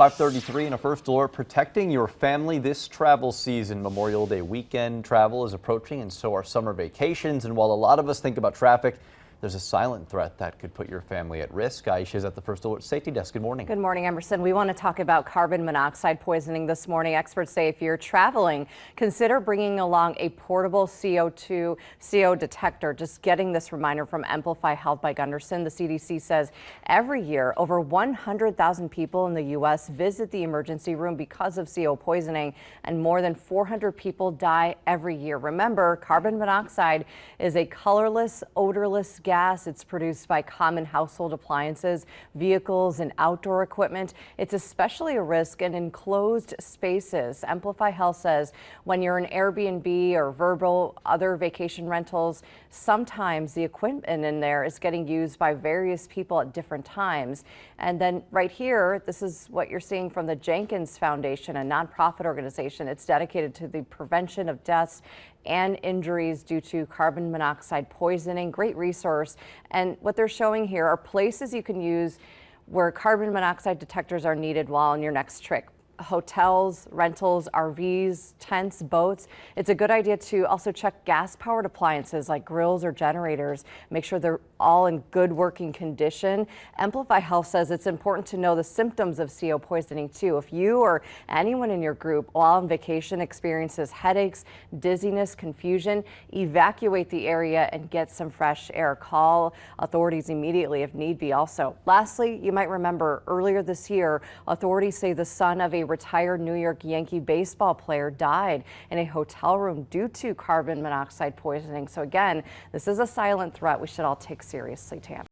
5:33 and a first alert protecting your family this travel season. Memorial Day weekend travel is approaching and so are summer vacations. And while a lot of us think about traffic, there's a silent threat that could put your family at risk. Aisha's at the First Alert Safety Desk. Good morning. Good morning, Emerson. We want to talk about carbon monoxide poisoning this morning. Experts say if you're traveling, consider bringing along a portable CO detector. Just getting this reminder from Emplify Health by Gunderson. The CDC says every year over 100,000 people in the U.S. visit the emergency room because of CO poisoning, and more than 400 people die every year. Remember, carbon monoxide is a colorless, odorless gas. It's produced by common household appliances, vehicles, and outdoor equipment. It's especially a risk in enclosed spaces. Emplify Health says when you're in Airbnb or Vrbo, other vacation rentals, sometimes the equipment in there is getting used by various people at different times. And then right here, this is what you're seeing from the Jenkins Foundation, a nonprofit organization. It's dedicated to the prevention of deaths and injuries due to carbon monoxide poisoning. Great resource. And what they're showing here are places you can use where carbon monoxide detectors are needed while on your next trip. Hotels, rentals, RVs, tents, boats. It's a good idea to also check gas-powered appliances like grills or generators. Make sure they're all in good working condition. Emplify Health says it's important to know the symptoms of CO poisoning too. If you or anyone in your group while on vacation experiences headaches, dizziness, confusion, evacuate the area and get some fresh air. Call authorities immediately if need be also. Lastly, you might remember earlier this year, authorities say the son of a retired New York Yankee baseball player died in a hotel room due to carbon monoxide poisoning. So again, this is a silent threat we should all take seriously, Tam.